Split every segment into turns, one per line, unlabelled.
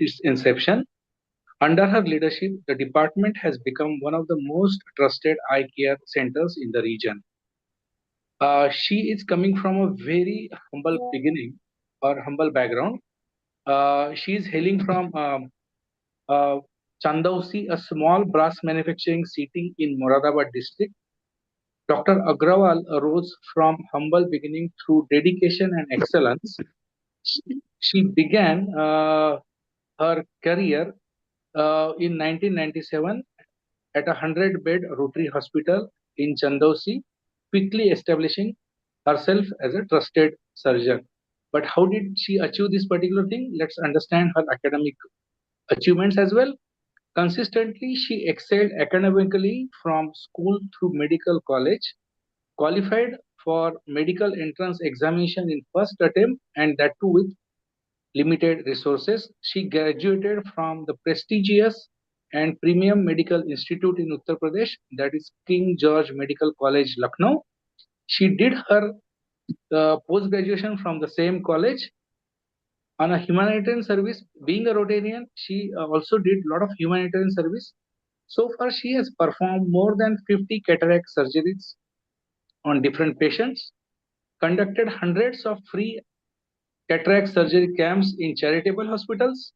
its inception. Under her leadership, the department has become one of the most trusted eye care centers in the region. She is coming from a very humble beginning or humble background. She is hailing from uh, Chandausi, a small brass manufacturing city in Moradabad district. Dr. Agrawal arose from humble beginning through dedication and excellence. She began her career in 1997 at a 100-bed Rotary hospital in Chandausi, quickly establishing herself as a trusted surgeon. But how did she achieve this particular thing? Let's understand her academic achievements as well. Consistently, she excelled academically from school through medical college, qualified for medical entrance examination in first attempt, and that too with limited resources. She graduated from the prestigious and premium medical institute in Uttar Pradesh, that is King George Medical College, Lucknow. She did her post graduation from the same college on a humanitarian service. Being a Rotarian, she also did a lot of humanitarian service. So far, she has performed more than 50 cataract surgeries on different patients, conducted hundreds of free cataract surgery camps in charitable hospitals,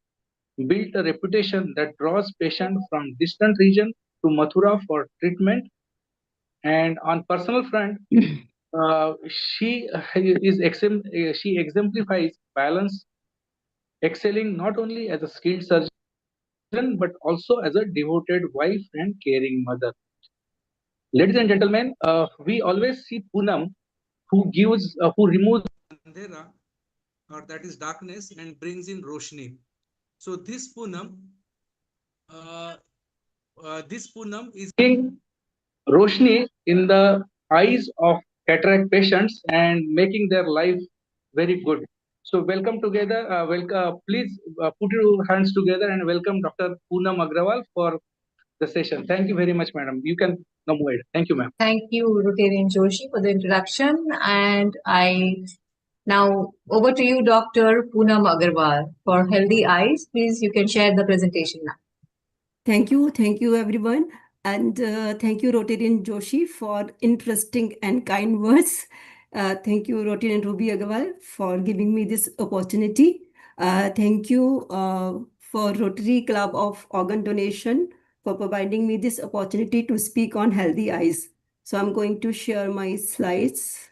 built a reputation that draws patients from distant regions to Mathura for treatment. And on personal front, she exemplifies balance, excelling not only as a skilled surgeon but also as a devoted wife and caring mother. Ladies and gentlemen, we always see Poonam, who removes andhera, or that is darkness, and brings in roshni. So uh, this Poonam is bringing roshni in the eyes of cataract patients and making their life very good. So welcome together. Please put your hands together and welcome Dr. Poonam Agrawal for the session. Thank you very much, madam. You can now move ahead. Thank you, ma'am.
Thank you, Rotarian Joshi, for the introduction. And I now over to you, Dr. Poonam Agarwal, for Healthy Eyes. Please, you can share the presentation now.
Thank you everyone. And thank you Rotarian Joshi for interesting and kind words. Thank you Rotarian Ruby Agrawal for giving me this opportunity. Thank you for Rotary Club of Organ Donation for providing me this opportunity to speak on healthy eyes. So I'm going to share my slides.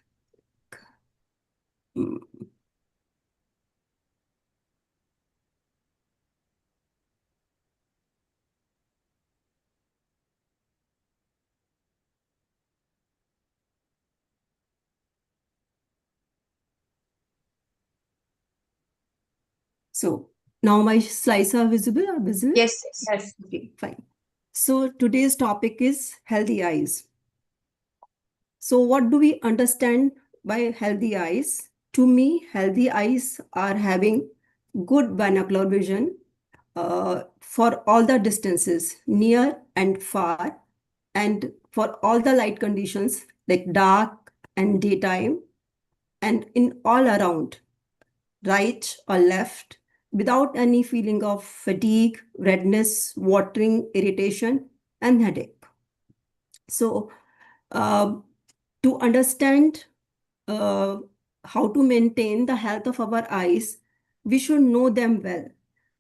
So now my slides are visible?
Yes, yes.
Okay, fine. So today's topic is healthy eyes. So what do we understand by healthy eyes? To me, healthy eyes are having good binocular vision for all the distances, near and far, and for all the light conditions like dark and daytime, and in all around, right or left, without any feeling of fatigue, redness, watering, irritation, and headache. So, to understand how to maintain the health of our eyes, we should know them well.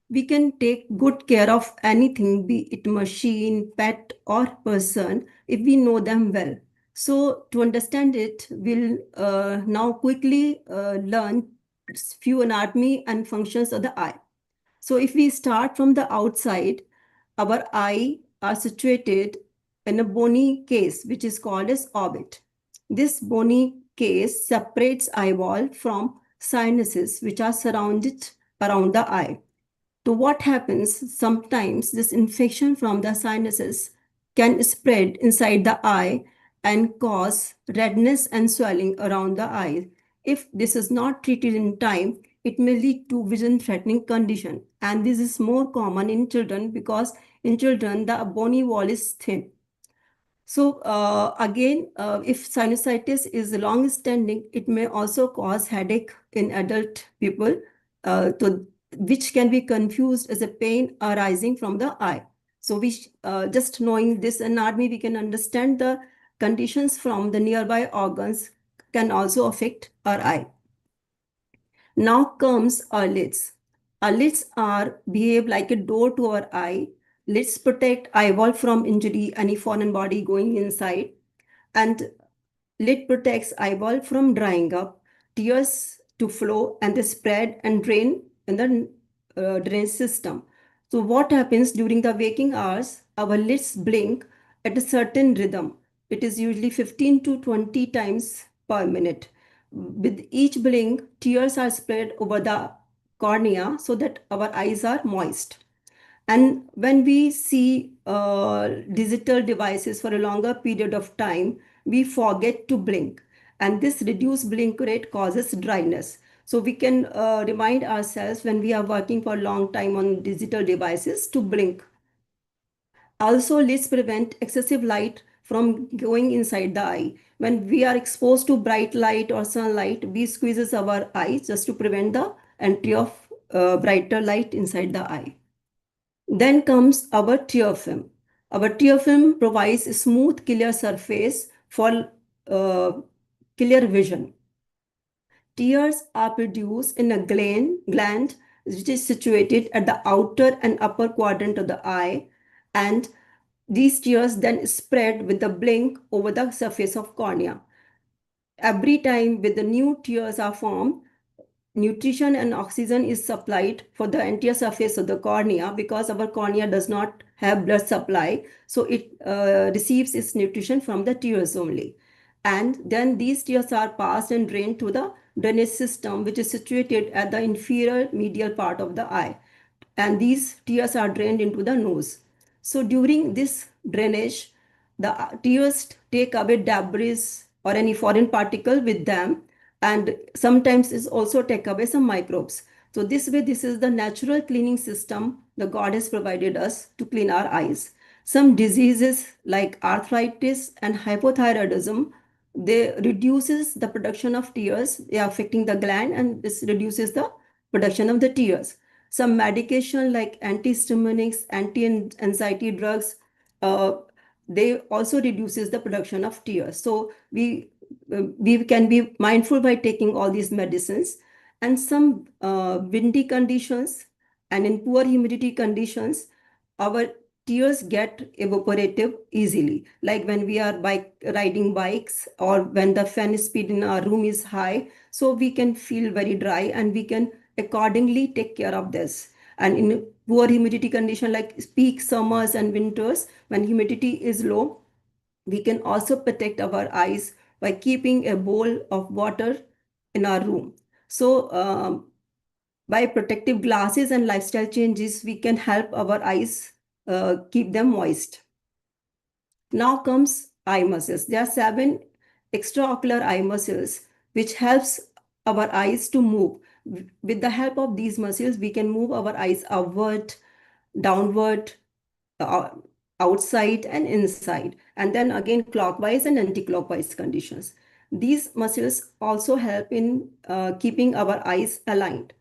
We can take good care of anything, be it machine, pet, or person, if we know them well. So to understand it, we'll now quickly learn few anatomy and functions of the eye. So if we start from the outside, our eye are situated in a bony case, which is called as orbit. This bony case separates eyeball from sinuses, which are surrounded around the eye. So what happens, sometimes this infection from the sinuses can spread inside the eye and cause redness and swelling around the eye. If this is not treated in time, it may lead to vision threatening condition. And this is more common in children because in children, the bony wall is thin. So again, if sinusitis is long standing, it may also cause headache in adult people. So which can be confused as a pain arising from the eye. So just knowing this anatomy, we can understand the conditions from the nearby organs can also affect our eye. Now comes our lids. Our lids are behave like a door to our eye. Lids protect eyeball from injury, any foreign body going inside, and lid protects eyeball from drying up, tears to flow, and they spread and drain in the drainage system. So what happens during the waking hours? Our lids blink at a certain rhythm. It is usually 15 to 20 times per minute. With each blink, tears are spread over the cornea so that our eyes are moist. And when we see digital devices for a longer period of time, we forget to blink. And this reduced blink rate causes dryness. So we can remind ourselves when we are working for a long time on digital devices to blink. Also, let's prevent excessive light from going inside the eye. When we are exposed to bright light or sunlight, we squeezes our eyes just to prevent the entry of brighter light inside the eye. Then comes our tear film. Our tear film provides a smooth, clear surface for uh, clear vision. Tears are produced in a gland which is situated at the outer and upper quadrant of the eye, and these tears then spread with the blink over the surface of cornea. Every time with the new tears are formed, nutrition and oxygen is supplied for the entire surface of the cornea, because our cornea does not have blood supply, so it receives its nutrition from the tears only. And then these tears are passed and drained to the drainage system, which is situated at the inferior medial part of the eye, and these tears are drained into the nose. So during this drainage, the tears take away debris or any foreign particle with them, and sometimes is also take away some microbes. So this way, this is the natural cleaning system the God has provided us to clean our eyes. Some diseases like arthritis and hypothyroidism, they reduces the production of tears. They are affecting the gland, and this reduces the production of the tears. Some medication like antihistaminics, anti-anxiety drugs, uh, they also reduces the production of tears. So we can be mindful by taking all these medicines. And some windy conditions and in poor humidity conditions, our tears get evaporative easily. Like when we are riding bikes, or when the fan speed in our room is high, so we can feel very dry, and we can accordingly take care of this. And in poor humidity condition like peak summers and winters, when humidity is low, we can also protect our eyes by keeping a bowl of water in our room. So by protective glasses and lifestyle changes, we can help our eyes keep them moist. Now comes eye muscles. There are 7 extraocular eye muscles which helps our eyes to move. With the help of these muscles, we can move our eyes upward, downward, uh, outside and inside, and then again clockwise and anti-clockwise conditions. These muscles also help in keeping our eyes aligned.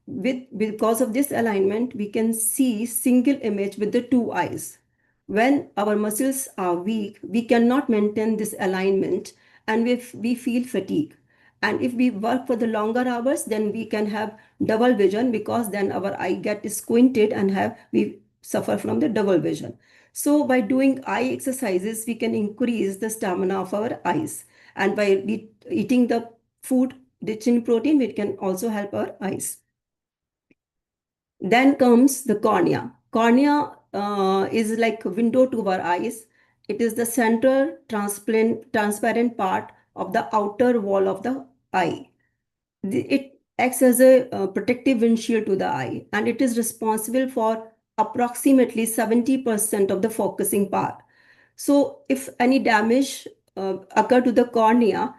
Because of this alignment, we can see single image with the 2 eyes. When our muscles are weak, we cannot maintain this alignment, and we feel fatigue. And if we work for the longer hours, then we can have double vision, because then our eye get squinted and we suffer from the double vision. So by doing eye exercises, we can increase the stamina of our eyes. And by eating the food rich in protein, we can also help our eyes. Then comes the cornea. Cornea is like a window to our eyes. It is the center transparent part of the outer wall of the eye. It acts as a protective windshield to the eye, and it is responsible for approximately 70% of the focusing power. So if any damage occur to the cornea,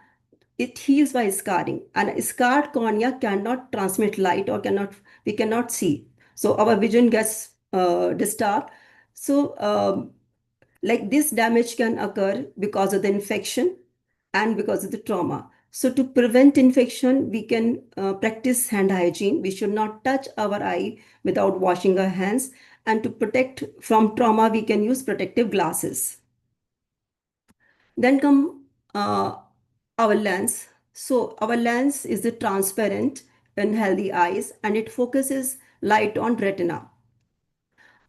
it heals by scarring, and a scarred cornea cannot transmit light, or we cannot see. So our vision gets disturbed. So like this damage can occur because of the infection and because of the trauma. So to prevent infection, we can practice hand hygiene. We should not touch our eye without washing our hands. And to protect from trauma, we can use protective glasses. Then come our lens. So our lens is a transparent in healthy eyes, and it focuses light on retina.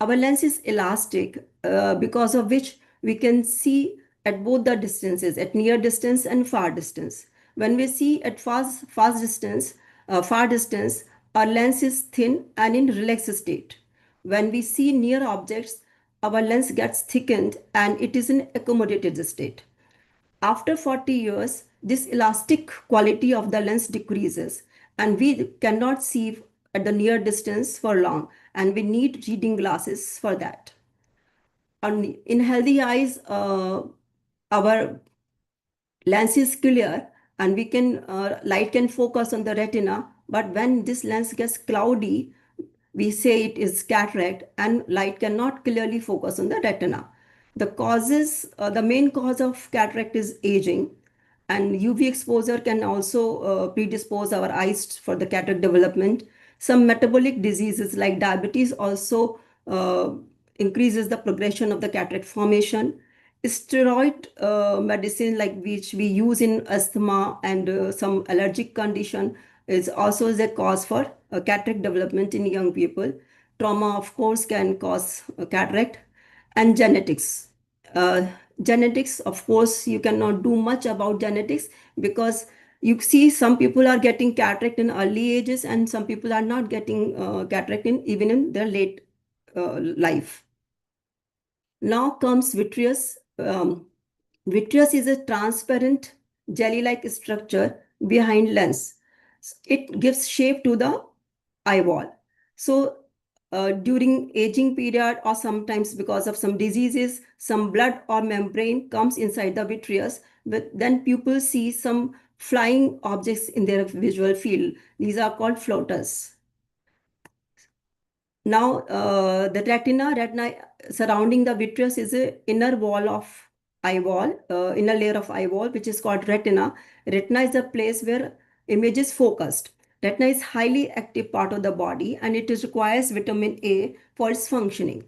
Our lens is elastic, because of which we can see at both the distances, at near distance and far distance. When we see at far distance, our lens is thin and in relaxed state. When we see near objects, our lens gets thickened and it is in accommodated state. After 40 years, this elastic quality of the lens decreases and we cannot see at the near distance for long, and we need reading glasses for that. In healthy eyes, our lens is clear and we can light can focus on the retina, but when this lens gets cloudy, we say it is cataract and light cannot clearly focus on the retina. The main cause of cataract is aging, and UV exposure can also predispose our eyes for the cataract development. Some metabolic diseases like diabetes also increases the progression of the cataract formation. Steroid medicine, like which we use in asthma and some allergic condition, is also is a cause for cataract development in young people. Trauma, of course, can cause cataract. And genetics. Uh, Genetics, of course, you cannot do much about genetics, because you see some people are getting cataract in early ages and some people are not getting cataract even in their late life. Now comes vitreous. Vitreous is a transparent jelly-like structure behind lens. It gives shape to the eyeball. So during aging period or sometimes because of some diseases, some blood or membrane comes inside the vitreous, but then pupils see some flying objects in their visual field. These are called floaters. Now, the retina surrounding the vitreous is a inner wall of eyeball, inner layer of eyeball, which is called retina. Retina is a place where image is focused. Retina is highly active part of the body and it requires vitamin A for its functioning.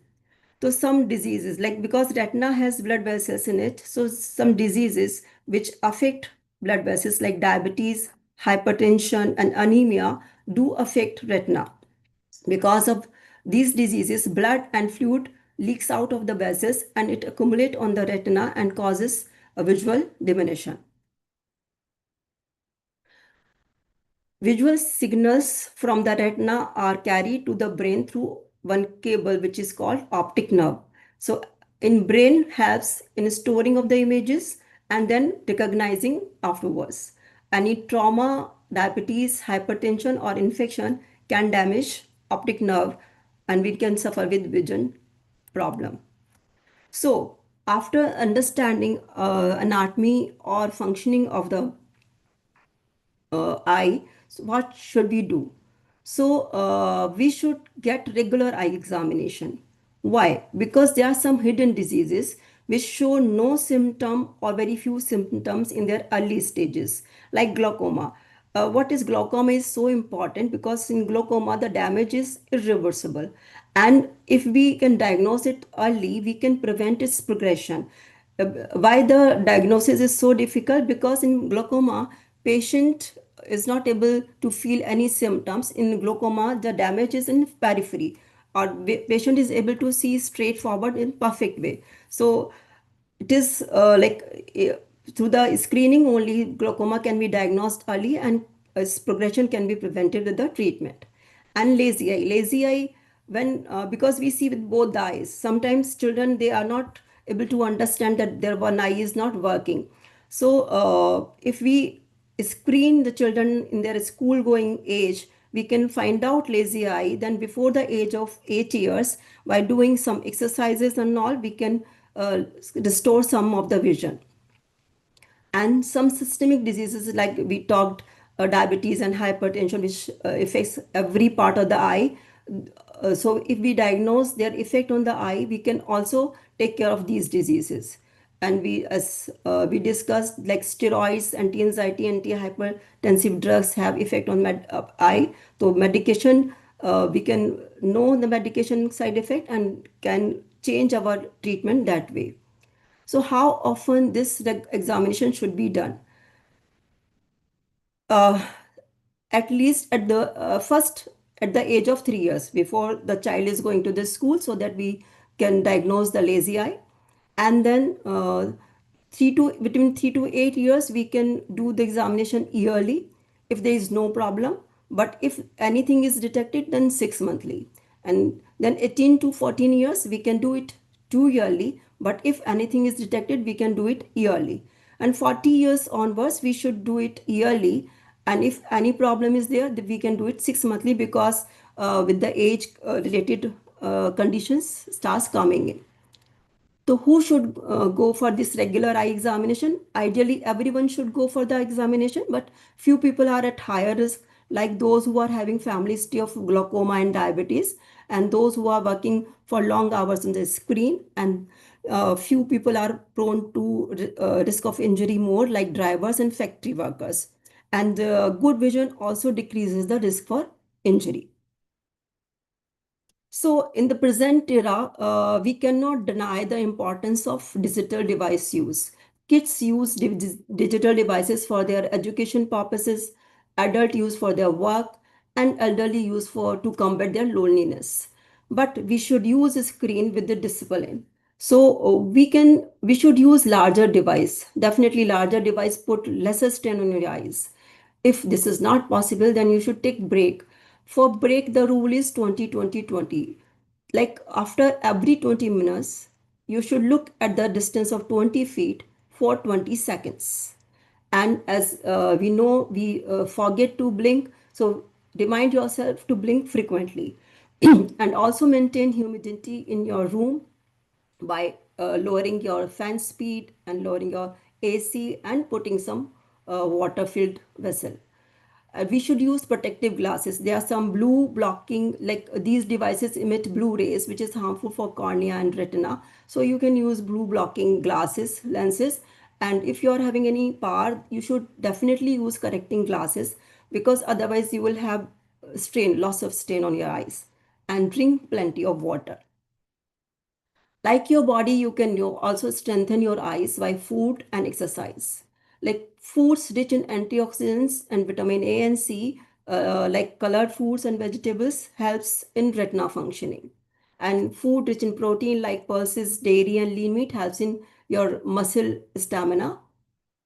So some diseases, like because retina has blood vessels in it, so some diseases which affect blood vessels like diabetes, hypertension, and anemia do affect retina. Because of these diseases, blood and fluid leaks out of the vessels and it accumulates on the retina and causes a visual diminution. Visual signals from the retina are carried to the brain through one cable, which is called optic nerve. So in brain helps in storing of the images and then recognizing afterwards. Any trauma, diabetes, hypertension or infection can damage optic nerve and we can suffer with vision problem. So after understanding anatomy or functioning of the eye, so what should we do? So we should get regular eye examination. Why? Because there are some hidden diseases which show no symptom or very few symptoms in their early stages, like glaucoma. What is glaucoma is so important because in glaucoma the damage is irreversible, and if we can diagnose it early, we can prevent its progression. Why the diagnosis is so difficult? Because in glaucoma, patient is not able to feel any symptoms. In glaucoma, the damage is in periphery, or patient is able to see straightforward in perfect way. So it is through the screening only glaucoma can be diagnosed early, and its progression can be prevented with the treatment. And lazy eye, when because we see with both the eyes, sometimes children, they are not able to understand that their one eye is not working. So if we screen the children in their school going age, we can find out lazy eye. Then before the age of 8 years, by doing some exercises and all, we can restore some of the vision. And some systemic diseases, like we talked, diabetes and hypertension, which affects every part of the eye. So if we diagnose their effect on the eye, we can also take care of these diseases. and we discussed, like steroids, anti-anxiety, anti-hypertensive drugs have effect on eye. So medication, we can know the medication side effect and can change our treatment that way. So how often this examination should be done? Uh, at least at the first, at the age of 3 years, before the child is going to the school, so that we can diagnose the lazy eye. And then 3 to 8 years we can do the examination yearly if there is no problem. But if anything is detected, then 6 monthly. And then 18 to 14 years we can do it 2 yearly, but if anything is detected we can do it yearly. And 40 years onwards we should do it yearly, and if any problem is there, we can do it 6 monthly, because with the age related conditions starts coming in. So who should go for this regular eye examination? Ideally, everyone should go for the examination, but few people are at higher risk, like those who are having family history of glaucoma and diabetes, and those who are working for long hours on the screen, and few people are prone to risk of injury more, like drivers and factory workers. And good vision also decreases the risk for injury. So, in the present era, we cannot deny the importance of digital device use. Kids use digital devices for their education purposes, adult use for their work, and elderly use for to combat their loneliness. But we should use a screen with the discipline. So we should use larger device. Definitely, larger device put lesser strain on your eyes. If this is not possible, then you should take break. For break, the rule is 20-20-20. Like after every 20 minutes, you should look at the distance of 20 feet for 20 seconds. And as we know, we forget to blink. So remind yourself to blink frequently. And also maintain humidity in your room by lowering your fan speed and lowering your AC and putting some water filled vessel. We should use protective glasses. There are some blue blocking, like these devices emit blue rays, which is harmful for cornea and retina. So you can use blue blocking glasses, lenses. And if you are having any power, you should definitely use correcting glasses, because otherwise you will have strain, loss of strain on your eyes. And drink plenty of water. Like your body, you can also strengthen your eyes by food and exercise. Like foods rich in antioxidants and vitamin A and C, like colored foods and vegetables, helps in retina functioning. And food rich in protein like pulses, dairy, and lean meat helps in your muscle stamina.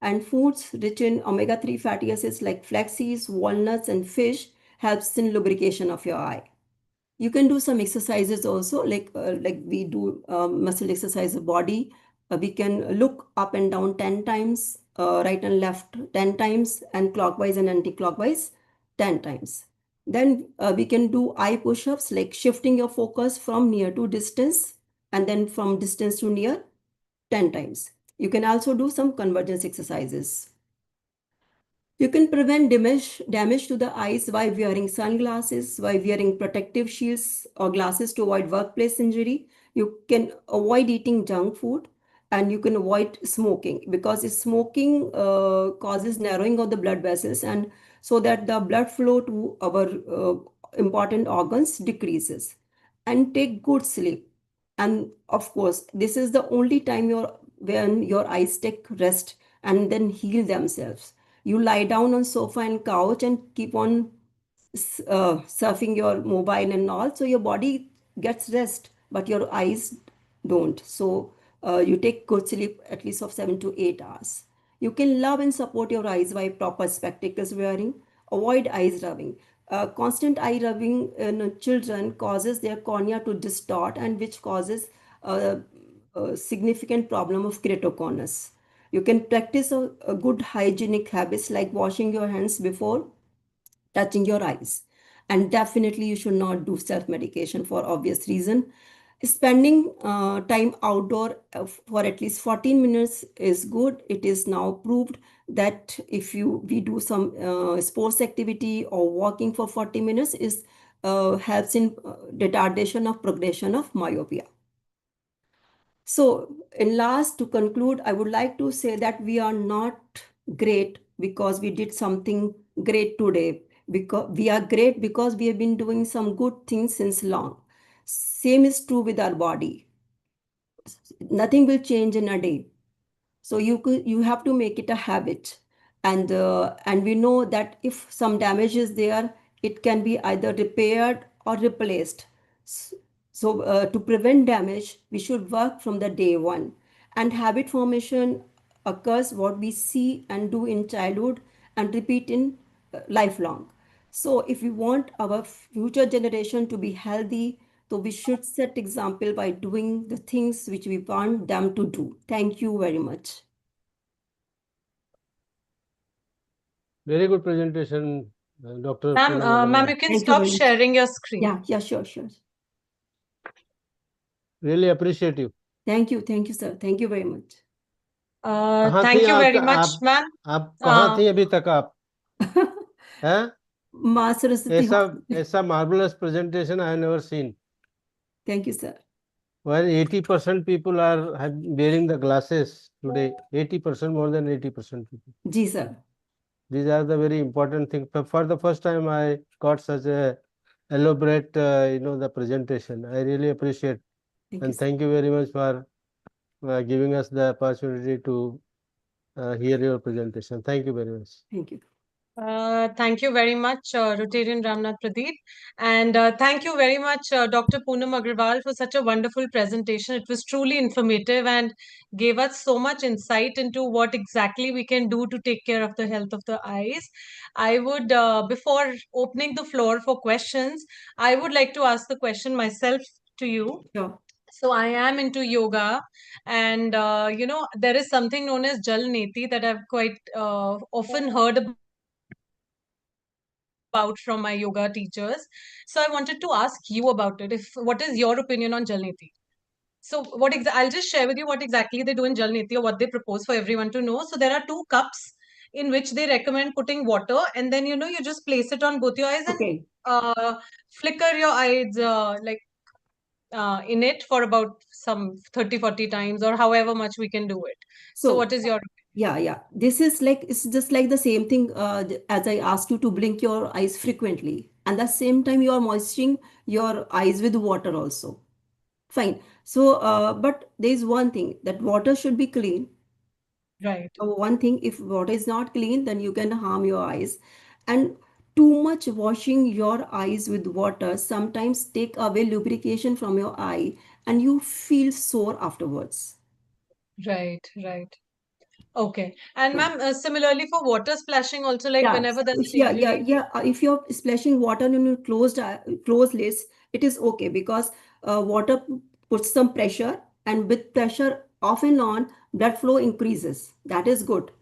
And foods rich in omega-3 fatty acids like flax seeds, walnuts, and fish helps in lubrication of your eye. You can do some exercises also, like we do muscle exercise of body. We can look up and down 10 times, right and left 10 times, and clockwise and anti-clockwise 10 times. Then we can do eye push-ups, like shifting your focus from near to distance, and then from distance to near 10 times. You can also do some convergence exercises. You can prevent damage to the eyes by wearing sunglasses, by wearing protective shields or glasses to avoid workplace injury. You can avoid eating junk food, and you can avoid smoking, because smoking causes narrowing of the blood vessels, and so that the blood flow to our important organs decreases. And take good sleep. And of course, this is the only time when your eyes take rest and then heal themselves. You lie down on sofa and couch and keep on surfing your mobile and all, so your body gets rest but your eyes don't. So you take good sleep at least of 7 to 8 hours. You can love and support your eyes by proper spectacles wearing. Avoid eyes rubbing. Constant eye rubbing in children causes their cornea to distort, and which causes a significant problem of keratoconus. You can practice a good hygienic habits like washing your hands before touching your eyes. And definitely you should not do self-medication for obvious reason. Spending time outdoor for at least 14 minutes is good. It is now proved that if we do some sports activity or walking for 40 minutes is helps in retardation of progression of myopia. So, in last, to conclude, I would like to say that we are not great because we did something great today. Because we are great because we have been doing some good things since long. Same is true with our body. Nothing will change in a day. So you have to make it a habit, and we know that if some damage is there, it can be either repaired or replaced. S- so to prevent damage, we should work from the day one. And habit formation occurs what we see and do in childhood and repeat in lifelong. So if we want our future generation to be healthy, so we should set example by doing the things which we want them to do. Thank you very much.
Very good presentation, Dr.
Ma'am,
Poonam
ma'am,
Agrawal.
you can
Thank you
stop
very much.
sharing your screen.
Yeah, sure.
Really appreciate you.
Thank you, sir. Thank you very much.
कहाँ
Thank
थी
you very much,
आप
ma'am.
आप कहाँ थी अभी तक आप हैं
Ma Saraswati
ऐसा
Hospital.
ऐसा marvelous presentation I have never seen.
Thank you, sir.
When 80% people are wearing the glasses today, 80%, more than 80% people.
Ji, sir.
These are the very important things. For the first time, I got such a elaborate, the presentation. I really appreciate,
Thank you,
and
sir.
thank you very much for giving us the opportunity to hear your presentation. Thank you very much.
Thank you.
Thank you very much, Rotarian Ramnath Pradeep. And thank you very much, Dr. Poonam Agrawal, for such a wonderful presentation. It was truly informative and gave us so much insight into what exactly we can do to take care of the health of the eyes. I would, before opening the floor for questions, I would like to ask the question myself to you.
Sure.
So I am into yoga, and there is something known as Jal Neti that I've quite often heard about from my yoga teachers. So I wanted to ask you about it. What is your opinion on Jal Neti? So I'll just share with you what exactly they do in Jal Neti or what they propose for everyone to know. So there are two cups in which they recommend putting water, and then you just place it on both your eyes and
Okay.
flicker your eyes in it for about some 30-40 times or however much we can do it. So what
So,
is your
yeah. This is like, it's just like the same thing as I asked you to blink your eyes frequently. And the same time, you are moisturizing your eyes with water also. Fine. So, but there is one thing that water should be clean.
right?
One thing, if water is not clean, then you can harm your eyes. And too much washing your eyes with water sometimes take away lubrication from your eye and you feel sore afterwards.
Right. Okay. And ma'am, similarly for water splashing also, like
Yeah,
whenever there's injury.
yeah. If you're splashing water in your closed lids, it is okay because water puts some pressure, and with pressure off and on, blood flow increases. That is good.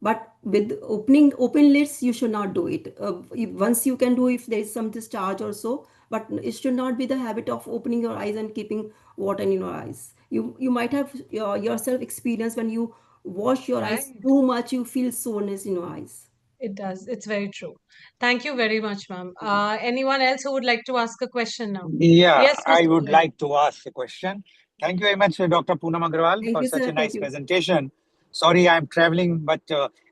But with open lids, you should not do it. Once you can do if there is some discharge or so, but it should not be the habit of opening your eyes and keeping water in your eyes. You might have yourself experience when you wash your eyes
Right.
too much, you feel soreness in your eyes.
It does. It's very true. Thank you very much, ma'am. Anyone else who would like to ask a question now?
Yeah,
Yes,
I
Mr.
would
Goyal.
like to ask a question. Thank you very much, Dr. Poonam Agrawal,
Thank
for
you,
such
sir.
a
Thank
nice
you.
presentation. Sorry, I'm traveling, but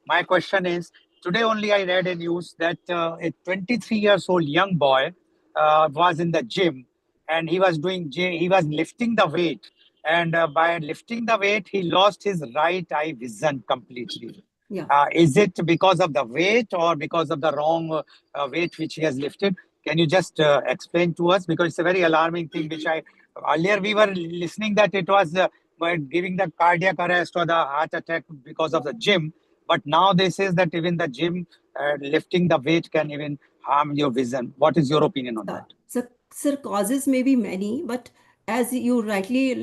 my question is today only I read a news that a 23 years old young boy was in the gym and he was lifting the weight. And by lifting the weight, he lost his right eye vision completely.
Yeah.
Is it because of the weight or because of the wrong weight which he has lifted? Can you just explain to us? Because it's a very alarming thing, which I earlier we were listening that it was by giving the cardiac arrest or the heart attack because of the gym. But now they says that even the gym lifting the weight can even harm your vision. What is your opinion on
Yeah.
that?
So, sir, causes may be many, but as you rightly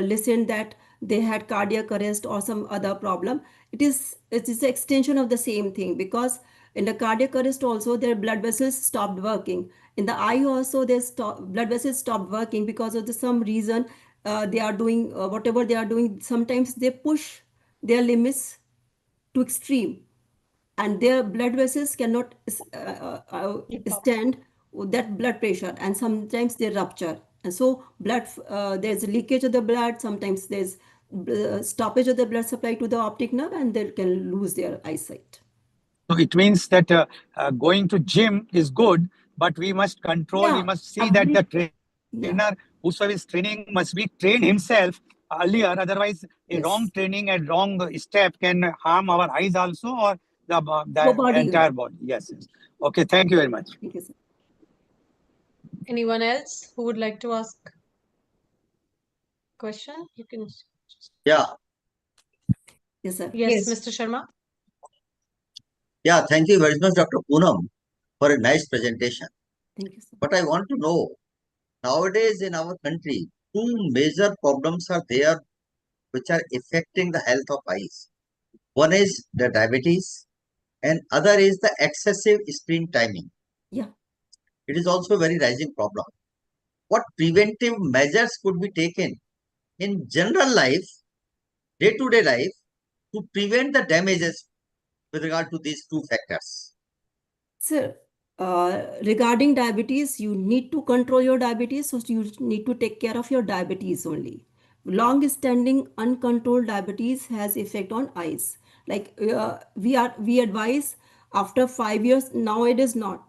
listened that they had cardiac arrest or some other problem, it is the extension of the same thing because in the cardiac arrest also their blood vessels stopped working. In the eye also their blood vessels stopped working because of some reason they are doing whatever they are doing. Sometimes they push their limits to extreme and their blood vessels cannot
Keep up.
stand that blood pressure and sometimes they rupture And so there's leakage of the blood. Sometimes there's stoppage of the blood supply to the optic nerve, and they can lose their eyesight.
So it means that going to gym is good, but we must control, we
Yeah,
must see that the trainer,
yeah,
whosoever is training, must be trained himself earlier. Otherwise, a wrong
yes.
training and wrong step can harm our eyes also, or
Your
the
body.
entire body. Yes, yes. Okay, thank you very much.
Thank you, sir.
Anyone else who would like to ask question? You can.
Yeah,
Yes, sir.
Yes, Mr. Sharma.
yeah. Thank you very much, Dr. Poonam, for a nice presentation.
Thank you, sir.
But I want to know, nowadays in our country, two major problems are there which are affecting the health of eyes. One is the diabetes, and other is the excessive screen timing.
Yeah.
It is also a very rising problem. What preventive measures could be taken in general life, day-to-day life, to prevent the damages with regard to these two factors?
Sir, regarding diabetes, you need to control your diabetes, so you need to take care of your diabetes only. Long-standing uncontrolled diabetes has effect on eyes. Like we advise after 5 years. Now it is not.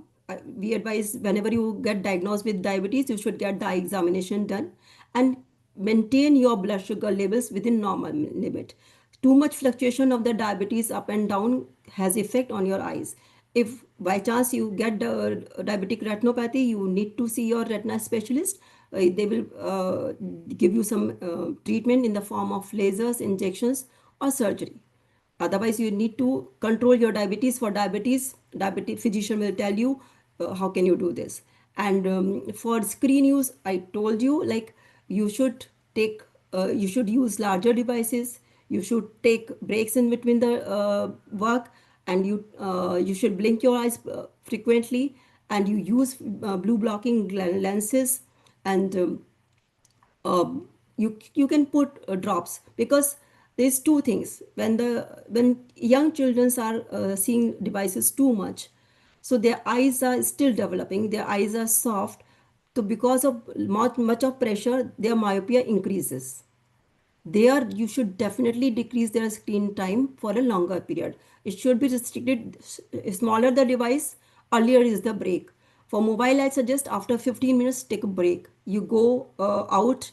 We advise whenever you get diagnosed with diabetes, you should get the eye examination done and maintain your blood sugar levels within normal limit. Too much fluctuation of the diabetes up and down has effect on your eyes. If by chance you get the diabetic retinopathy, you need to see your retina specialist. They will give you some treatment in the form of lasers, injections, or surgery. Otherwise, you need to control your diabetes. For diabetic physician will tell you how can you do this. And for screen use, I told you, like, you should take you should use larger devices. You should take breaks in between the work, and you should blink your eyes frequently, and you use blue blocking lenses. And you can put drops, because there's two things. When young children are seeing devices too much, so their eyes are still developing, their eyes are soft. So because of much of pressure, their myopia increases. There you should definitely decrease their screen time for a longer period. It should be restricted. Smaller the device, earlier is the break. For mobile, I suggest after 15 minutes take a break. You go out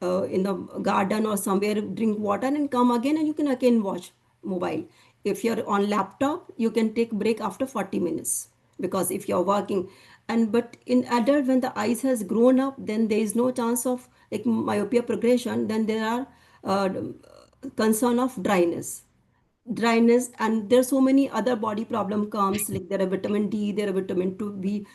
in the garden or somewhere, drink water, and come again, and you can again watch mobile. If you're on laptop, you can take break after 40 minutes, because if you're working. And but in adult, when the eyes has grown up, then there is no chance of like myopia progression. Then there are uh, concern of dryness, and there's so many other body problem comes, like there are vitamin D, there are vitamin 2B,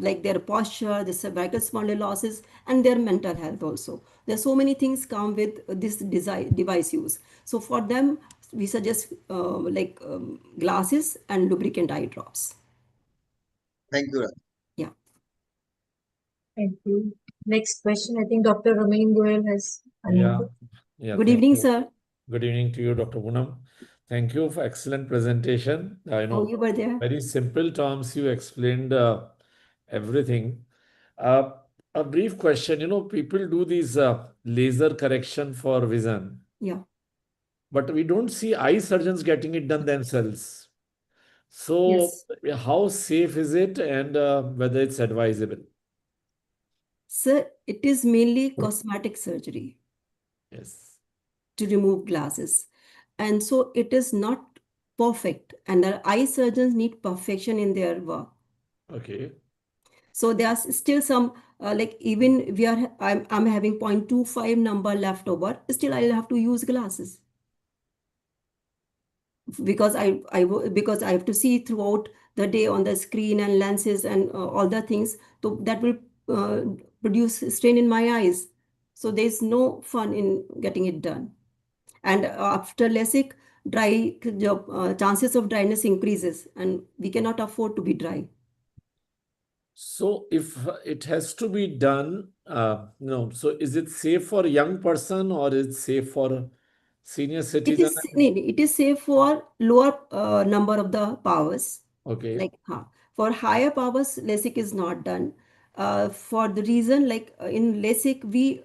like their posture, the cervical spondylosis, and their mental health also. There's so many things come with this device use. So for them, we suggest glasses and lubricant eye drops.
Thank you.
Yeah.
Thank you. Next question, I think Dr. Romain Goel has unmuted.
Yeah,
Good
thank
evening,
you.
sir.
Good evening to you, Dr. Poonam. Thank you for excellent presentation. I
Oh,
know
you were there.
very simple terms you explained everything. A brief question, people do these laser correction for vision,
Yeah.
but we don't see eye surgeons getting it done themselves. So
Yes.
how safe is it, and whether it's advisable?
Sir, it is mainly cosmetic surgery
Yes.
to remove glasses. And so it is not perfect. And the eye surgeons need perfection in their work.
Okay.
So there's still some, like even I'm having 0.25 number left over, still I'll have to use glasses. Because because I have to see throughout the day on the screen and lenses and all the things. So that will uh, produce strain in my eyes. So there's no fun in getting it done. And after LASIK, chances of dryness increases, and we cannot afford to be dry.
So if it has to be done, so is it safe for a young person or is it safe for senior citizen?
It is safe for lower number of the powers.
Okay.
Like for higher powers, LASIK is not done. for the reason like in LASIK, we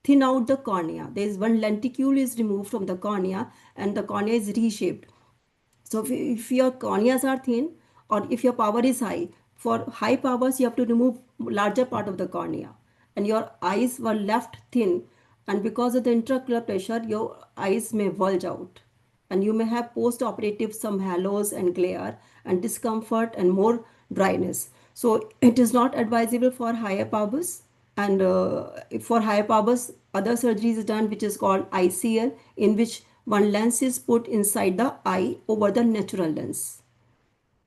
thin out the cornea. There is one lenticule is removed from the cornea and the cornea is reshaped. So if your corneas are thin or if your power is high, for high powers you have to remove larger part of the cornea and your eyes were left thin, and because of the intraocular pressure your eyes may bulge out and you may have post-operative some halos and glare and discomfort and more dryness. So it is not advisable for higher powers, and for higher powers other surgery is done which is called ICL, in which one lens is put inside the eye over the natural lens.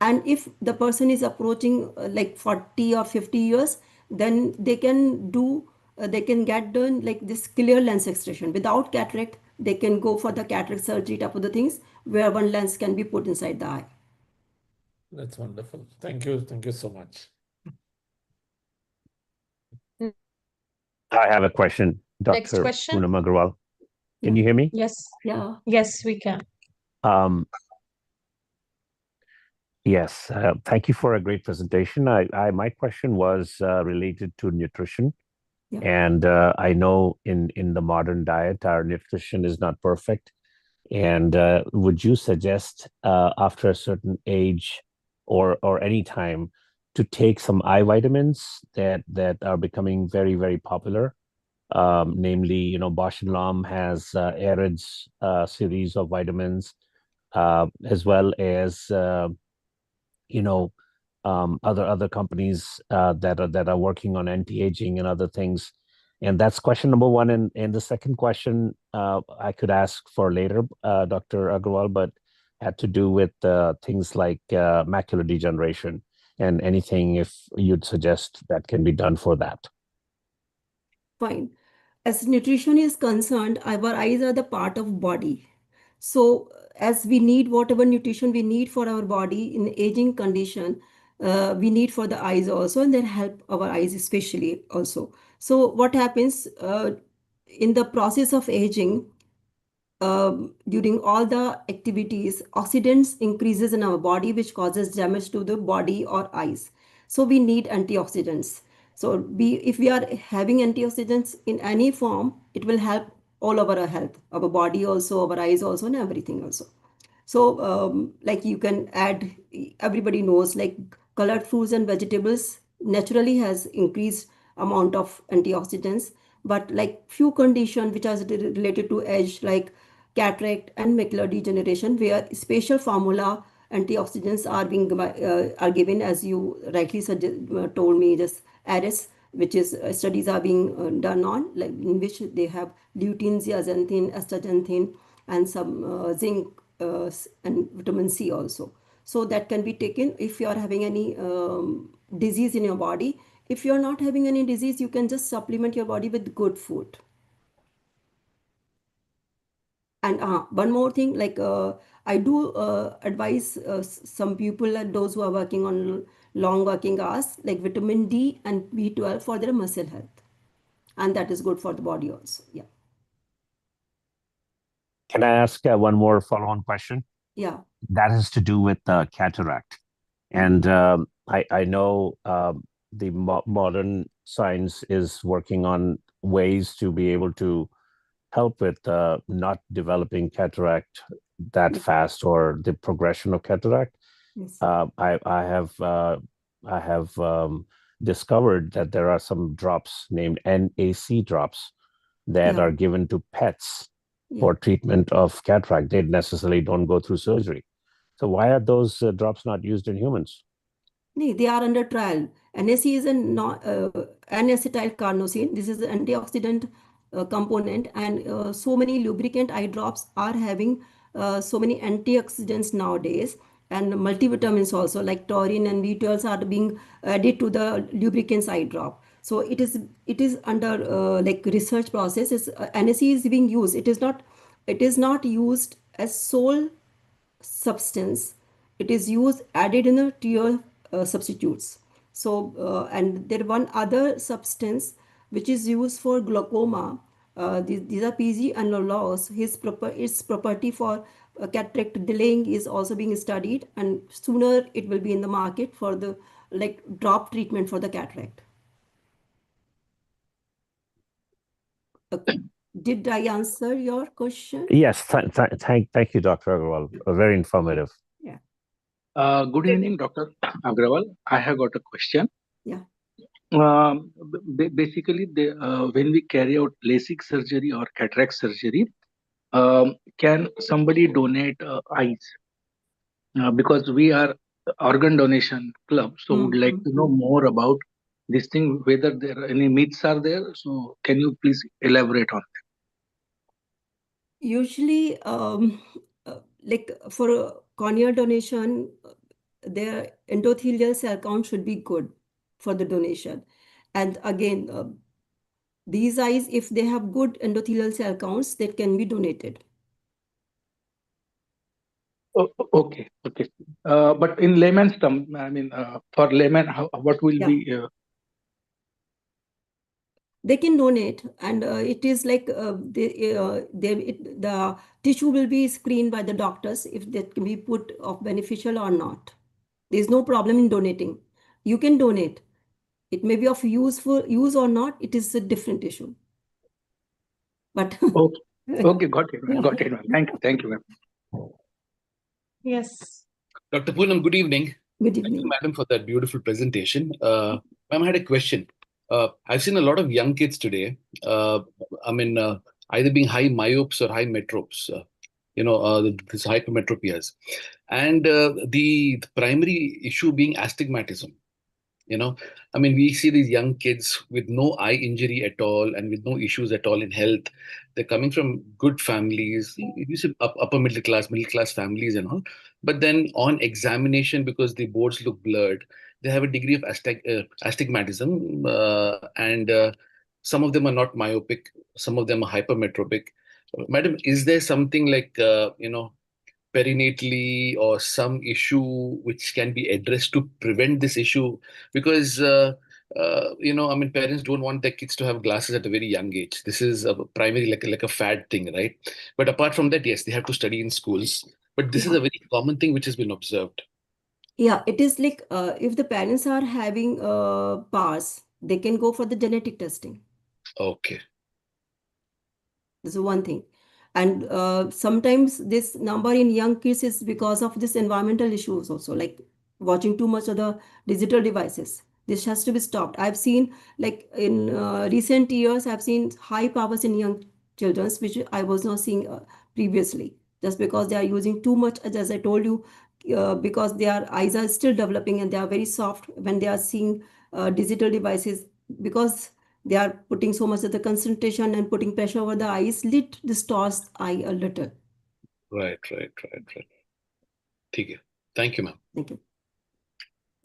And if the person is approaching like 40 or 50 years, then they can do they can get done like this clear lens extraction without cataract. They can go for the cataract surgery type of the things where one lens can be put inside the eye.
That's wonderful. Thank you. Thank you so much.
I have a question,
Next
Dr.
question.
Poonam Agrawal. Can
Yeah.
you hear me?
Yes.
Yeah.
Yes, we can.
Yes. Thank you for a great presentation. My question was related to nutrition.
Yeah.
And I know in the modern diet, our nutrition is not perfect. And would you suggest after a certain age or any time to take some eye vitamins that are becoming very, very popular? Namely, Bausch and Lomb has AREDS series of vitamins, as well as other companies that are working on anti-aging and other things. And that's question number one. And the second question I could ask for later, Dr. Agrawal, but had to do with things like macular degeneration and anything if you'd suggest that can be done for that.
Fine. As nutrition is concerned, our eyes are the part of body. So as we need whatever nutrition we need for our body in aging condition, we need for the eyes also, and they help our eyes especially also. So what happens in the process of aging, during all the activities, oxidants increases in our body, which causes damage to the body or eyes. So we need antioxidants. So if we are having antioxidants in any form, it will help all over our health, our body also, our eyes also, and everything also. So like you can add, everybody knows like colored fruits and vegetables naturally has increased amount of antioxidants, but like few conditions which are related to age like cataract and macular degeneration, where special formula antioxidants are being are given, as you rightly told me, just ARES, which is studies are being done on, like in which they have lutein, zeaxanthin, astaxanthin, and some zinc and vitamin C also. So that can be taken if you are having any disease in your body. If you are not having any disease, you can just supplement your body with good food. And one more thing, like I do advise some people and those who are working on long working hours, like vitamin D and B12 for their muscle health. And that is good for the body also. Yeah.
Can I ask one more follow-on question?
Yeah.
That has to do with cataract. And I know the modern science is working on ways to be able to help with not developing cataract that fast or the progression of cataract.
Yes.
I have discovered that there are some drops named NAC drops that
Yeah.
are given to pets
Yeah.
for treatment of cataract. They necessarily don't go through surgery. So why are those drops not used in humans?
No, they are under trial. NAC is N-acetylcarnosine. This is an antioxidant component, and so many lubricant eye drops are having so many antioxidants nowadays, and multivitamins also, like taurine and B12s are being added to the lubricants eye drop. So it is under like research process. NAC is being used. It is not used as sole substance. It is used added in the tier substitutes. So and there one other substance which is used for glaucoma. These are PG and loss. Its property for cataract delaying is also being studied, and sooner it will be in the market for the like drop treatment for the cataract. Okay. Did I answer your question?
Yes, thank you, Dr. Agrawal. Very informative.
Yeah.
Good evening, Dr. Agrawal. I have got a question.
Yeah.
Basically, when we carry out LASIK surgery or cataract surgery, can somebody donate eyes? Because we are organ donation club, so would like to know more about this thing. Whether there are any myths are there, so can you please elaborate on that?
Usually, like for a cornea donation, their endothelial cell count should be good for the donation. And again, these eyes, if they have good endothelial cell counts, that can be donated.
Okay. But in layman's term, I mean, for layman, what will
Yeah.
be?
They can donate, and it is like the tissue will be screened by the doctors if that can be put of beneficial or not. There's no problem in donating. You can donate. It may be of use or not. It is a different issue. But
Okay, got it, ma'am. Got it, ma'am. Thank you, ma'am.
Yes.
Dr. Poonam, good evening.
Good
Thank you,
evening.
madam, for that beautiful presentation. Ma'am, I had a question. I've seen a lot of young kids today. Either being high myopes or high metropes. These hypermetropias, and the primary issue being astigmatism. We see these young kids with no eye injury at all and with no issues at all in health. They're coming from good families, you see upper middle class families and all. But then on examination, because the boards look blurred, they have a degree of astigmatism, and some of them are not myopic, some of them are hypermetropic. Madam, is there something like perinatally or some issue which can be addressed to prevent this issue? Because parents don't want their kids to have glasses at a very young age. This is a primary like a fad thing, right? But apart from that, yes, they have to study in schools, but this is a very common thing which has been observed.
Yeah, it is like if the parents are having PARS, they can go for the genetic testing.
Okay.
This is one thing. And sometimes this number in young kids is because of this environmental issues also, like watching too much of the digital devices. This has to be stopped. I've seen, like in recent years, I've seen high powers in young children, which I was not seeing previously, just because they are using too much, as I told you, because their eyes are still developing and they are very soft when they are seeing digital devices, because they are putting so much of the concentration and putting pressure over the eyes, it distorts eye a little.
Right. Thank you, ma'am.
Thank you.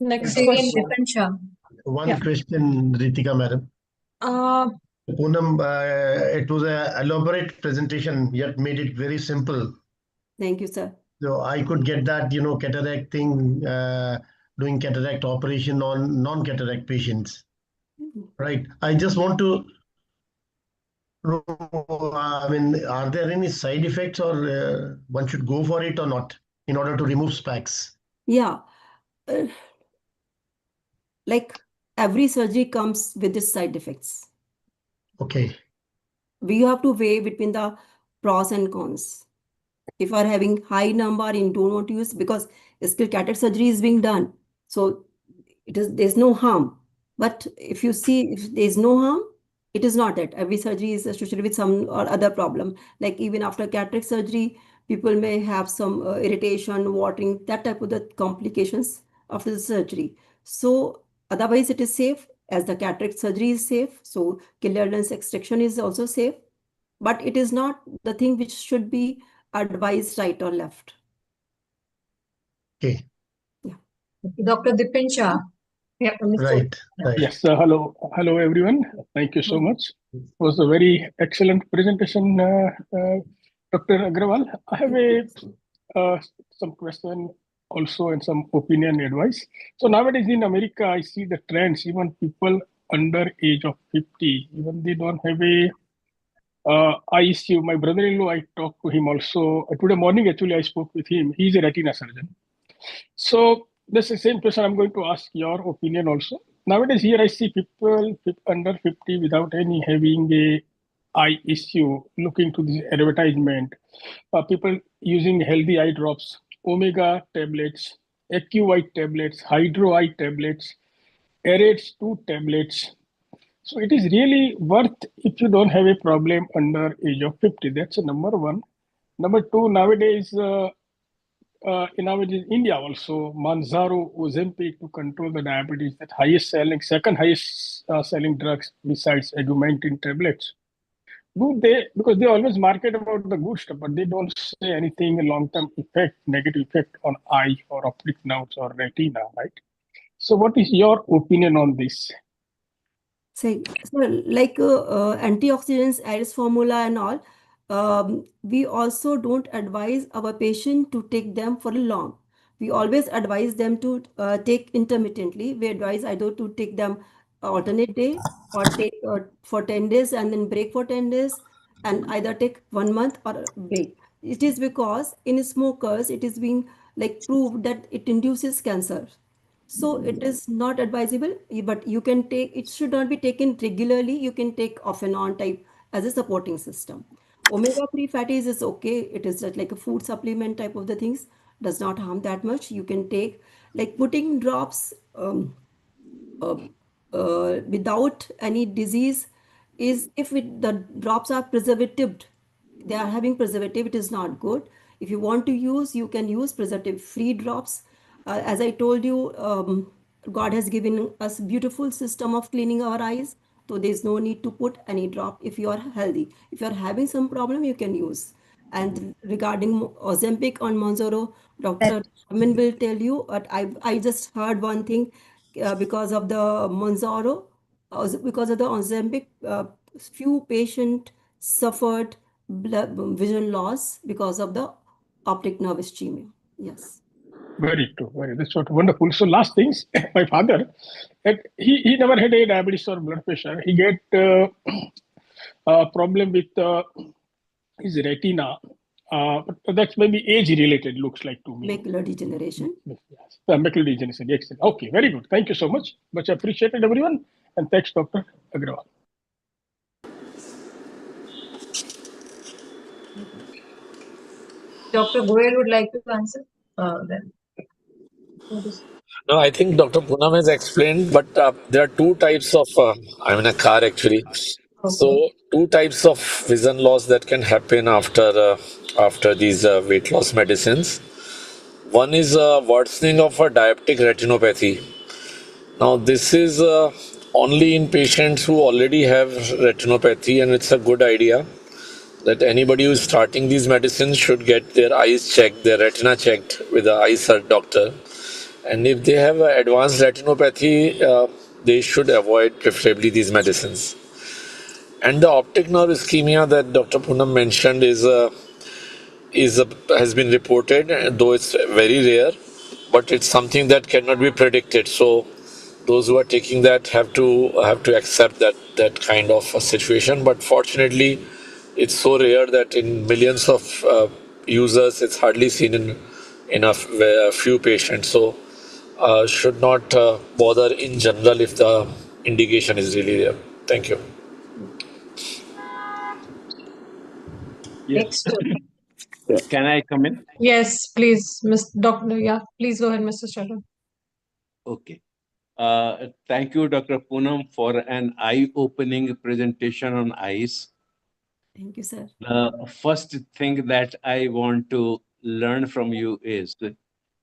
Next
question.
question.
One question, Ritika madam. Poonam, it was an elaborate presentation, yet made it very simple.
Thank you, sir.
So I could get that, cataract thing, doing cataract operation on non-cataract patients. Right. I just want to know, are there any side effects, or one should go for it or not in order to remove specs?
Yeah. Like every surgery comes with its side effects.
Okay.
We have to weigh between the pros and cons. If you are having high number and don't want to use, because still cataract surgery is being done, so there's no harm. But if you see if there's no harm, it is not it. Every surgery is associated with some or other problem. Like even after cataract surgery, people may have some irritation, watering, that type of the complications after the surgery. So otherwise it is safe, as the cataract surgery is safe. So clear lens extraction is also safe, but it is not the thing which should be advised right or left.
Okay.
Yeah.
Dr. Dipinsha.
Yeah.
Right.
Yes. Hello everyone. Thank you so much. It was a very excellent presentation, Dr. Agrawal. I have some question also and some opinion advice. So nowadays in America, I see the trends. Even people under age of 50, even they don't have a eye issue. My brother-in-law, I talked to him also today morning. Actually, I spoke with him. He's a retina surgeon. So this is the same question I'm going to ask your opinion also. Nowadays here I see people under 50 without any having a eye issue, looking to this advertisement, people using healthy eye drops, omega tablets, AccuWhite tablets, Hydro Eye tablets, Aerates 2 tablets. So it is really worth if you don't have a problem under age of 50. That's number one. Number two, nowadays, in our India also, Manzaro, Ozempic to control the diabetes, that highest selling, second highest selling drugs besides Augmentin tablets. Do they, because they always market about the good stuff, but they don't say anything long-term effect, negative effect on eye or optic nerves or retina, right? So what is your opinion on this?
So like antioxidants, Iris formula, and all, we also don't advise our patient to take them for long. We always advise them to take intermittently. We advise either to take them alternate day or take for 10 days and then break for 10 days and either take 1 month or break. It is because in smokers, it is being like proved that it induces cancer. So it is not advisable, but you can take, it should not be taken regularly. You can take off and on type as a supporting system. Omega-3 fatties is okay. It is just like a food supplement type of the things, does not harm that much. You can take like putting drops uh, without any disease is if the drops are preservative, they are having preservative, it is not good. If you want to use, you can use preservative free drops. As I told you, God has given us beautiful system of cleaning our eyes, so there's no need to put any drop if you are healthy. If you are having some problem, you can use. And regarding Ozempic on Monzoro, Dr. Amin will tell you, but I just heard one thing because of the Monzoro, because of the Ozempic, few patient suffered vision loss because of the optic nerve ischemia. Yes.
Very true. Very, that's what wonderful. So last things, my father, he never had a diabetes or blood pressure. He get a problem with his retina. But that's maybe age related, looks like to me.
Macular degeneration.
Yes, macular degeneration. Excellent. Okay, very good. Thank you so much. Much appreciated, everyone. And thanks, Dr. Agrawal.
Dr. Goyal would like to answer. Then.
No, I think Dr. Poonam has explained, but there are two types of, I'm in a car actually. So two types of vision loss that can happen after these weight loss medicines. One is worsening of a diabetic retinopathy. Now this is only in patients who already have retinopathy, and it's a good idea that anybody who is starting these medicines should get their eyes checked, their retina checked with an eye doctor. And if they have advanced retinopathy, they should avoid preferably these medicines. And the optic nerve ischemia that Dr. Poonam mentioned has been reported, though it's very rare, but it's something that cannot be predicted. So those who are taking that have to accept that kind of a situation. But fortunately, it's so rare that in millions of users, it's hardly seen in a few patients. So should not bother in general if the indication is really there. Thank you.
Next.
Can I come in?
Yes, please, Mr. Doctor. Yeah, please go ahead, Mr. Chandra.
Okay. Thank you, Dr. Poonam, for an eye-opening presentation on eyes.
Thank you, sir.
The first thing that I want to learn from you is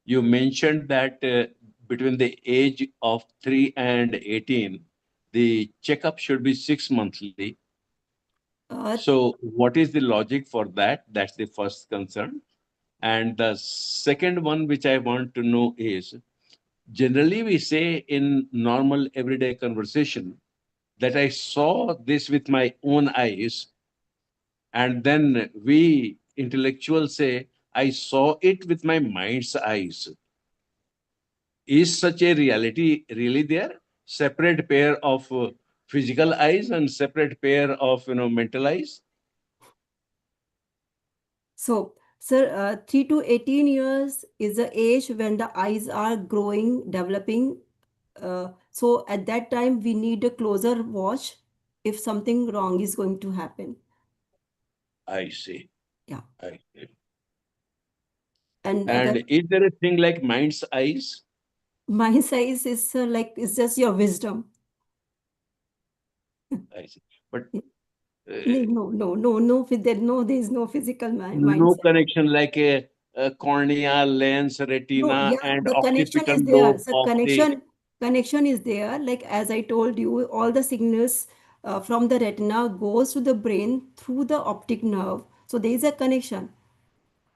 you mentioned that between the age of 3 and 18, the checkup should be 6 monthly. So what is the logic for that? That's the first concern. And the second one, which I want to know is, generally we say in normal everyday conversation that I saw this with my own eyes, and then we intellectuals say, I saw it with my mind's eyes. Is such a reality really there? Separate pair of physical eyes and separate pair of mental eyes?
So, sir, 3 to 18 years is the age when the eyes are growing, developing. So at that time, we need a closer watch if something wrong is going to happen.
I see.
Yeah.
I see.
And
And is there a thing like mind's eyes?
my size is like, it's just your wisdom.
I see. But
There is no physical
no
mindset.
connection like a cornea, lens,
No,
retina,
yeah,
and
the connection
occipital
is there.
lobe
So
of the.
connection is there. Like as I told you, all the signals from the retina goes to the brain through the optic nerve. So there is a connection.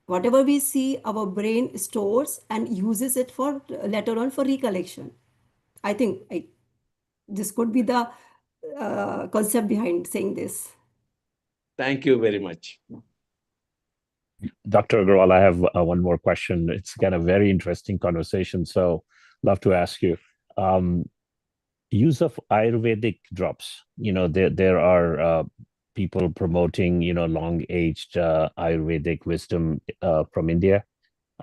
Whatever we see, our brain stores and uses it for later on for recollection. I think this could be the concept behind saying this.
Thank you very much.
Dr. Agrawal, I have one more question. It's again a very interesting conversation, so love to ask you. Use of Ayurvedic drops. There are people promoting, long-aged Ayurvedic wisdom from India.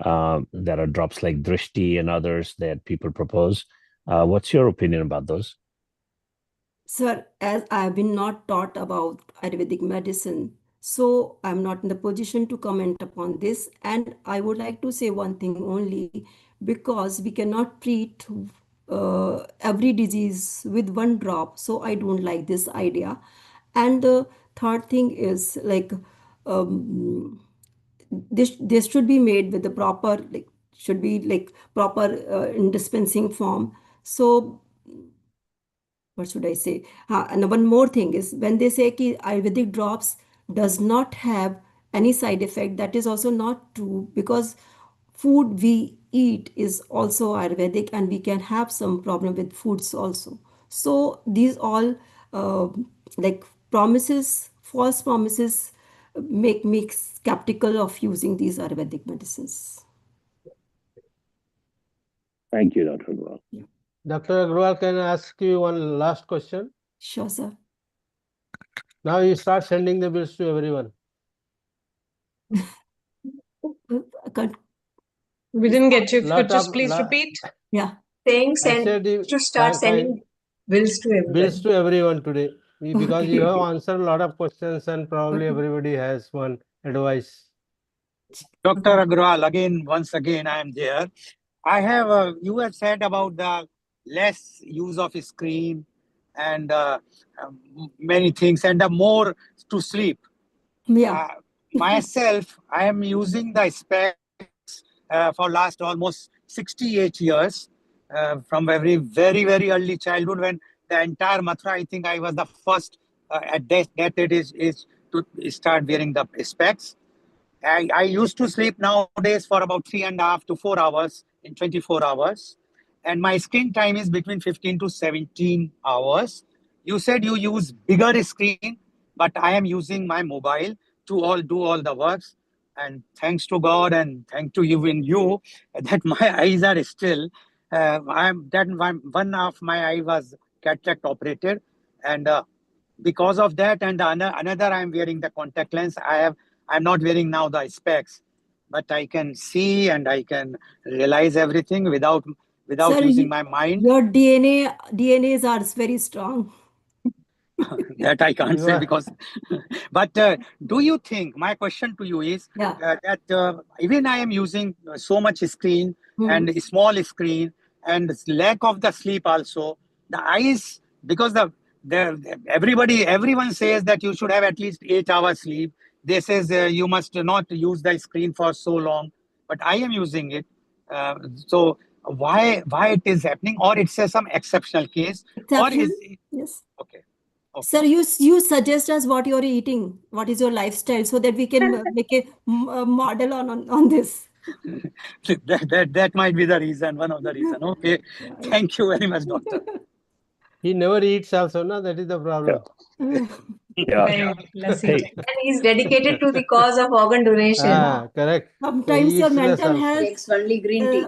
There are drops like Drishti and others that people propose. What's your opinion about those?
Sir, as I have been not taught about Ayurvedic medicine, so I'm not in the position to comment upon this. And I would like to say one thing only, because we cannot treat every disease with one drop. So I don't like this idea. And the third thing is like, um, this should be made with the proper, like, should be like proper in dispensing form. So what should I say? And one more thing is, when they say कि Ayurvedic drops does not have any side effect, that is also not true, because food we eat is also Ayurvedic and we can have some problem with foods also. So these all like promises, false promises make me skeptical of using these Ayurvedic medicines.
Thank you, Dr. Agrawal.
Dr. Agrawal, can I ask you one last question?
Sure, sir.
Now you start sending the bills to everyone.
We didn't get you. If you could
Lot
just
of
please repeat.
Yeah.
Saying
I said
to start sending bills to everybody.
bills to everyone today, because you have answered a lot of questions and probably everybody has one advice.
Dr. Agrawal, once again, I am there. You have said about the less use of screen and many things, and the more to sleep.
Yeah.
Myself, I am using the specs for last almost 68 years, from very, very, very early childhood, when the entire Mathura, I think I was the first at that age to start wearing the specs. I used to sleep nowadays for about 3.5 to 4 hours in 24 hours. And my screen time is between 15 to 17 hours. You said you use bigger screen, but I am using my mobile to do all the works. And thanks to God and thanks to you that my eyes are still, one of my eye was cataract operated. And because of that, and another I'm wearing the contact lens. I'm not wearing now the specs, but I can see and I can realize everything without
Sir,
using my mind.
your DNAs are very strong.
That I can't
You
say
are-
because, but do you think, my question to you is that even I am using so much screen and small screen and lack of the sleep also, the eyes, because everyone says that you should have at least 8 hours sleep. They says you must not use the screen for so long, but I am using it. So why it is happening, or it's some exceptional case, or is it,
Yes.
okay?
Sir, you suggest us what you're eating, what is your lifestyle, so that we can make a model on this.
that might be the reason, one of the reason. Okay, thank you very much, doctor.
He never eats also, no? That is the problem.
Yeah.
Less eating. And he's dedicated to the cause of organ donation.
Correct. So
Sometimes
he
your
eats less
mental
also.
health
Takes only green tea.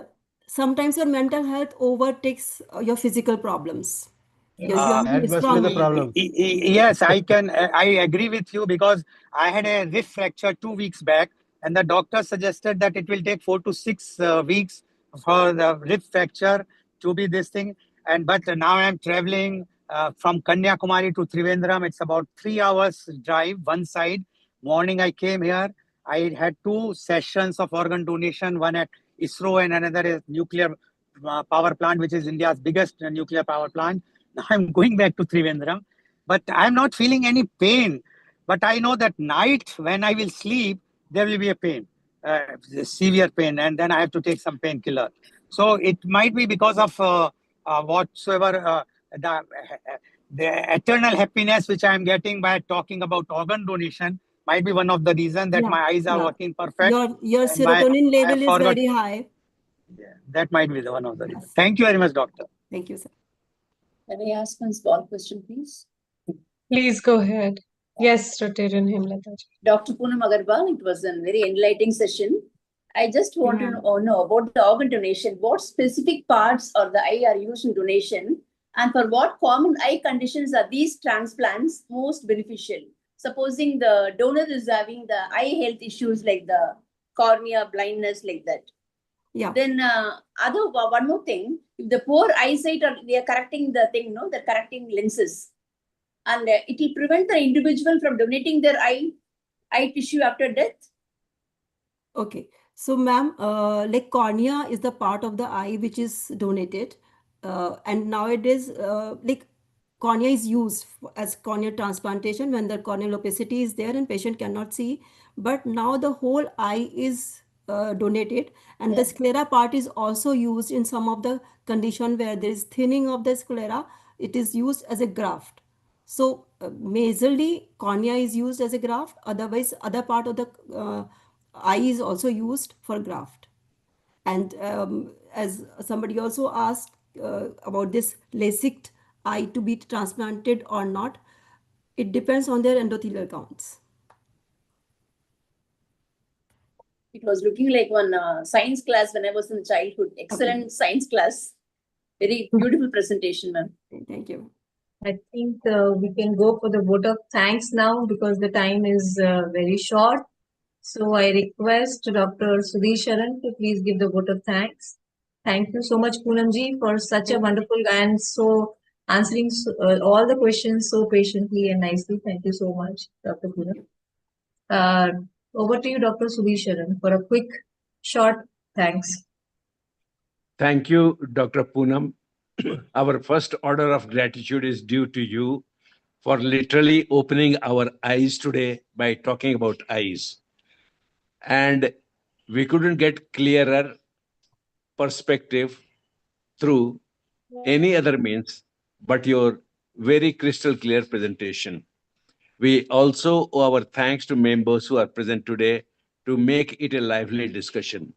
sometimes your mental health overtakes your physical problems. You have to
That
be
must be the
strong.
problem.
Yes, I agree with you, because I had a wrist fracture 2 weeks back, and the doctor suggested that it will take 4 to 6 weeks for the rib fracture to be this thing. But now I'm traveling from Kanyakumari to Trivandrum. It's about 3 hours drive, one side. Morning I came here. I had 2 sessions of organ donation, one at ISRO and another is nuclear power plant, which is India's biggest nuclear power plant. Now I'm going back to Trivandrum, but I'm not feeling any pain. But I know that night when I will sleep, there will be a pain, severe pain, and then I have to take some painkiller. So it might be because of whatsoever the eternal happiness which I am getting by talking about organ donation might be one of the reasons that my eyes are working perfect.
Your
and
serotonin
I
level is
forgot.
very high.
Yeah, that might be the one of the reasons. Thank you very much, doctor.
Thank you, sir.
Can I ask one small question, please?
Please go ahead. Yes, Rotarian Hemlata.
Dr. Poonam Agrawal, it was a very enlightening session. I just want to know about the organ donation. What specific parts of the eye are used in donation? And for what common eye conditions are these transplants most beneficial? Supposing the donor is having the eye health issues like the cornea, blindness, like that.
Yeah.
Then one more thing, if the poor eyesight or they are correcting the thing, no, they're correcting lenses. And it will prevent the individual from donating their eye tissue after death.
Okay. So, ma'am, like cornea is the part of the eye which is donated. And nowadays, like cornea is used as cornea transplantation when the corneal opacity is there and patient cannot see. But now the whole eye is donated, and the sclera part is also used in some of the condition where there is thinning of the sclera. It is used as a graft. So majorly cornea is used as a graft. Otherwise, other part of the eye is also used for graft. And as somebody also asked about this LASIK eye to be transplanted or not, it depends on their endothelial counts.
It was looking like one science class when I was in childhood. Excellent science class. Very beautiful presentation, ma'am.
Thank you.
I think we can go for the vote of thanks now because the time is very short. So I request Dr. Sudhir Sharan to please give the vote of thanks. Thank you so much, Poonamji, for such a wonderful and so answering all the questions so patiently and nicely. Thank you so much, Dr. Poonam. Over to you, Dr. Sudhir Sharan, for a quick, short thanks.
Thank you, Dr. Poonam. Our first order of gratitude is due to you for literally opening our eyes today by talking about eyes. And we couldn't get clearer perspective through any other means but your very crystal clear presentation. We also owe our thanks to members who are present today to make it a lively discussion.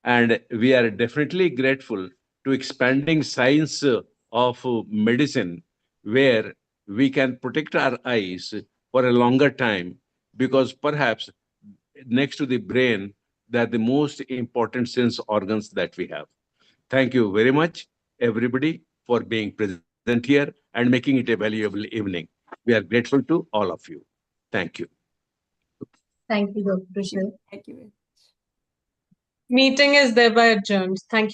And we are definitely grateful to expanding science of medicine where we can protect our eyes for a longer time because perhaps next to the brain, they're the most important sense organs that we have. Thank you very much, everybody, for being present here and making it a valuable evening. We are grateful to all of you. Thank you.
Thank you, Dr. Sharan.
Thank you.
Meeting is thereby adjourned. Thank you.